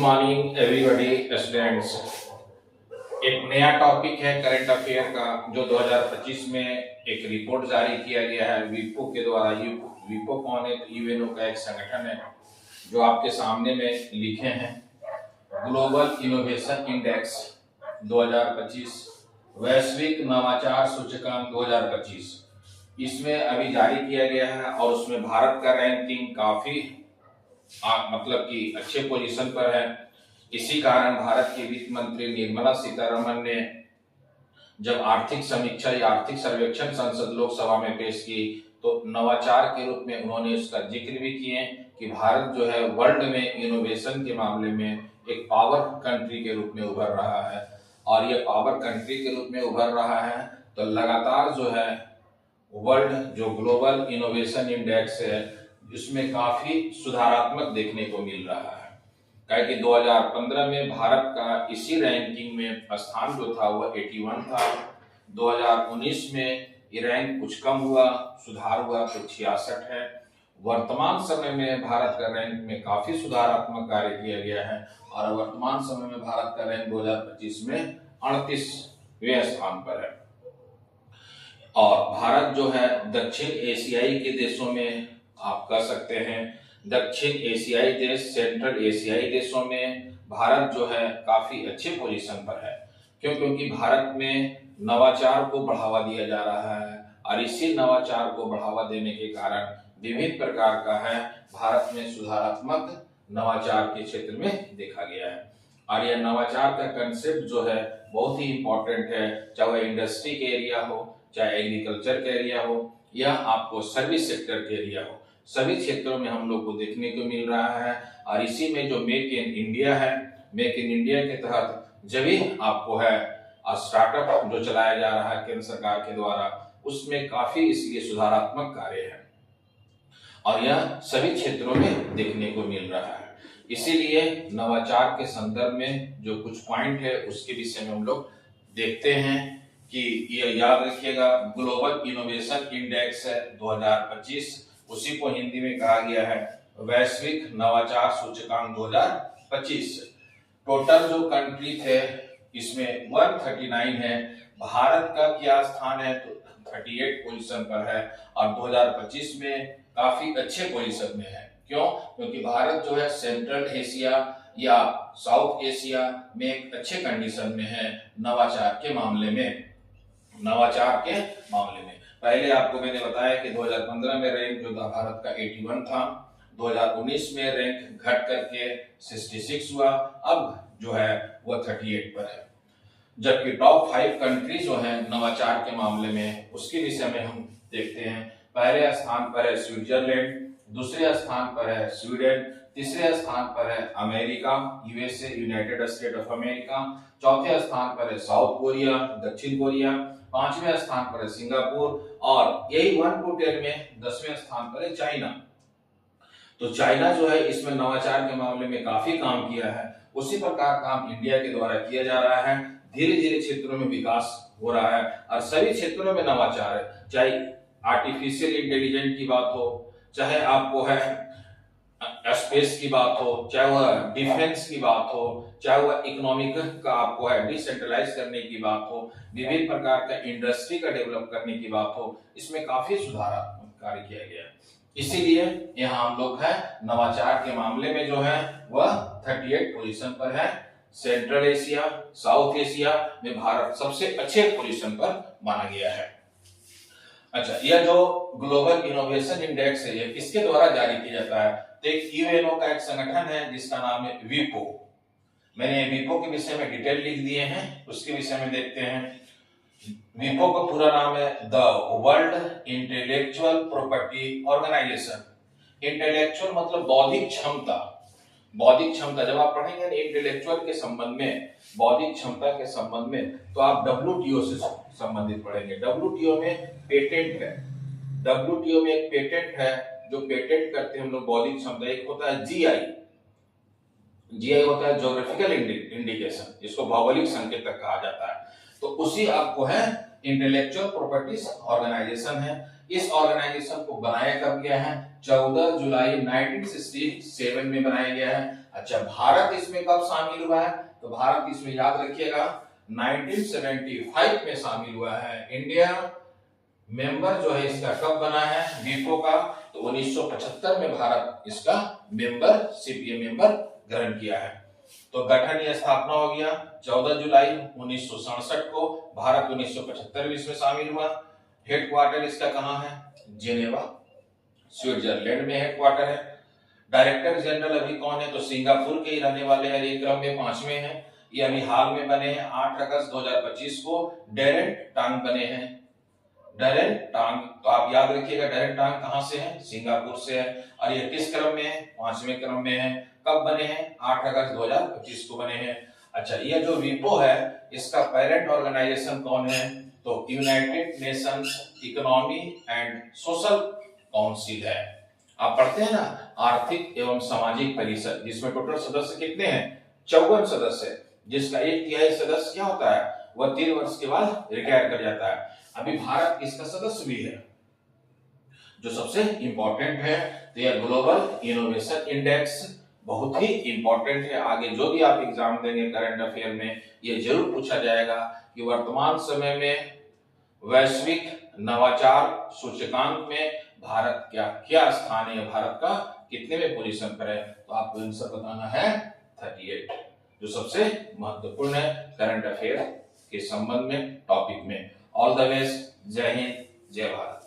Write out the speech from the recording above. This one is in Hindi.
Morning everybody students. एक नया टॉपिक है करंट अफेयर का, जो 2025 में एक रिपोर्ट जारी किया गया है विपो के द्वारा। विपो कौन है? तो यूएनओ का एक संगठन है, जो आपके सामने में लिखे हैं ग्लोबल इनोवेशन इंडेक्स 2025, वैश्विक नवाचार सूचकांक 2025। इसमें अभी जारी किया गया है और उसमें भारत का रैंकिंग काफी मतलब कि अच्छे पोजीशन पर है। इसी कारण भारत की वित्त मंत्री निर्मला सीतारमण ने जब आर्थिक समीक्षा या आर्थिक सर्वेक्षण संसद लोकसभा में पेश की, तो नवाचार के रूप में उन्होंने इसका जिक्र भी किए कि भारत जो है वर्ल्ड में इनोवेशन के मामले में एक पावर कंट्री के रूप में उभर रहा है। और ये पावर कंट्री के रूप में उभर रहा है तो लगातार जो है वर्ल्ड जो ग्लोबल इनोवेशन इंडेक्स है इसमें काफी सुधारात्मक देखने को मिल रहा है। क्या कि 2015 में भारत का इसी रैंकिंग में स्थान जो था वह 81 था। 2019 में ये रैंक कुछ कम हुआ, सुधार हुआ तो 66 है। वर्तमान समय में भारत का रैंक में काफी सुधारात्मक कार्य किया गया है और वर्तमान समय में भारत का रैंक 2025 में 38वें स्थान पर है। और भारत जो है दक्षिण एशियाई के देशों में आप कह सकते हैं, दक्षिण एशियाई देश, सेंट्रल एशियाई देशों में भारत जो है काफी अच्छे पोजीशन पर है। क्योंकि भारत में नवाचार को बढ़ावा दिया जा रहा है और इसी नवाचार को बढ़ावा देने के कारण विभिन्न प्रकार का है भारत में सुधारात्मक नवाचार के क्षेत्र में देखा गया है। और यह नवाचार का कंसेप्ट जो है बहुत ही इंपॉर्टेंट है, चाहे वह इंडस्ट्री के एरिया हो, चाहे एग्रीकल्चर के एरिया हो या आपको सर्विस सेक्टर के एरिया हो, सभी क्षेत्रों में हम लोग को देखने को मिल रहा है। और इसी में जो मेक इन इंडिया है, मेक इन इंडिया के तहत जब भी आपको है स्टार्टअप जो चलाया जा रहा है केंद्र सरकार के द्वारा, उसमें काफी इसलिए सुधारात्मक कार्य है और यह सभी क्षेत्रों में देखने को मिल रहा है। इसीलिए नवाचार के संदर्भ में जो कुछ पॉइंट है उसके विषय में हम लोग देखते हैं कि ये याद रखिएगा ग्लोबल इनोवेशन इंडेक्स है 2025, उसी को हिंदी में कहा गया है वैश्विक नवाचार सूचकांक 2025। टोटल जो कंट्री थे इसमें 139 है। भारत का क्या स्थान है? तो 38 पोजीशन पर है और 2025 में काफी अच्छे पोजीशन में है। क्यों? क्योंकि भारत जो है सेंट्रल एशिया या साउथ एशिया में एक अच्छे कंडीशन में है नवाचार के मामले में। पहले आपको मैंने बताया कि 2015 में रैंक जो था भारत का 81 था, 2019 में रैंक घट करके 66 हुआ, अब जो है वह 38 पर है। जबकि टॉप 5 कंट्री जो है नवाचार के मामले में, उसके विषय में हम देखते हैं। पहले स्थान पर है स्विट्जरलैंड, दूसरे स्थान पर है स्वीडन, तीसरे स्थान पर है America, USA, United state of America, चौथे स्थान पर है साउथ कोरिया, दक्षिण कोरिया, पांचवें स्थान पर है सिंगापुर और यही 1 to 10 में 10वें स्थान पर है चाइना। तो चाइना जो है इसमें नवाचार के मामले में काफी काम किया है। उसी प्रकार काम इंडिया के द्वारा किया जा रहा है। धीरे धीरे क्षेत्रों में विकास हो रहा है और सभी क्षेत्रों में नवाचार है, चाहे आर्टिफिशियल इंटेलिजेंस की बात हो, चाहे आपको है स्पेस की बात हो, चाहे वह डिफेंस की बात हो, चाहे वह इकोनॉमिक का आपको है डिसेंट्रलाइज करने की बात हो, विभिन्न प्रकार का इंडस्ट्री का डेवलप करने की बात हो, इसमें काफी सुधारात्मक कार्य किया गया। इसीलिए यहाँ हम लोग है नवाचार के मामले में जो है वह 38 पोजीशन पर है। सेंट्रल एशिया, साउथ एशिया में भारत सबसे अच्छे पोजीशन पर माना गया है। अच्छा, यह जो ग्लोबल इनोवेशन इंडेक्स है ये किसके द्वारा जारी किया जाता है? तो एक यूएनओ का एक संगठन है जिसका नाम है विपो। मैंने विपो के विषय में डिटेल लिख दिए हैं, उसके विषय में देखते हैं। विपो का पूरा नाम है the World Intellectual Property Organization. Intellectual मतलब बौद्धिक क्षमता। बौद्धिक क्षमता जब आप पढ़ेंगे इंटेलेक्चुअल के संबंध में, बौद्धिक क्षमता के संबंध में, तो आप डब्ल्यूटीओ से संबंधित पढ़ेंगे। डब्ल्यूटीओ में पेटेंट है, डब्ल्यूटीओ में एक पेटेंट है जो पेटेंट करते हैं हम लोग बौद्धिक क्षमता। एक होता है जीआई, जीआई होता है ज्योग्राफिकल इंडिकेशन, जिसको भौगोलिक संकेतक कहा जाता है। तो उसी आपको है इंटेलेक्चुअल प्रॉपर्टीज ऑर्गेनाइजेशन है। इस ऑर्गेनाइजेशन को बनाया कब गया है? 14 जुलाई 1967 में बनाया गया है। अच्छा, भारत इसमें कब शामिल हुआ है? तो भारत इसमें याद रखिएगा 1975 में शामिल हुआ है। इंडिया मेंबर जो है इसका कब बना है वीपो का? तो 1975 में भारत इसका मेंबरशिप ये मेंबर ग्रहण किया है। तो गठन या स्थापना हो गया 14 जुलाई 1967 को, भारत 1975 इसमें शामिल हुआ। हेडक्वार्टर इसका कहाँ है? जेनेवा, स्विट्जरलैंड में हेडक्वार्टर है। डायरेक्टर जनरल अभी कौन है? तो सिंगापुर के ही रहने वाले हैं, ये क्रम में 5वें हैं। ये अभी हाल में बने हैं 8 अगस्त 2025 को डैरेन टांग बने हैं। डैरेन टांग, तो आप याद रखिएगा डैरेन टांग कहां से है? सिंगापुर से है। और ये किस क्रम में है? 5वें क्रम में है। कब बने हैं? 8 अगस्त 2025 को बने हैं। अच्छा, ये जो वीपो है इसका पेरेंट ऑर्गेनाइजेशन कौन है? तो United Nations economy and social council है। आप पढ़ते हैं ना आर्थिक एवं सामाजिक परिषद, जिसमें टोटल सदस्य कितने हैं? 54 सदस्य, जिसका 1/3 सदस्य क्या होता है? वह 3 वर्ष के बाद रिटायर कर जाता है। अभी भारत इसका सदस्य भी है। जो सबसे इंपॉर्टेंट है तो यह ग्लोबल इनोवेशन इंडेक्स बहुत ही इंपॉर्टेंट है। आगे जो भी आप एग्जाम देंगे करंट अफेयर में ये जरूर पूछा जाएगा कि वर्तमान समय में वैश्विक नवाचार सूचकांक में भारत क्या स्थान है, भारत का कितने में पोजीशन पर है? तो आपको आंसर बताना है 38, जो सबसे महत्वपूर्ण है करंट अफेयर के संबंध में टॉपिक में। ऑल द बेस्ट, जय हिंद, जय भारत।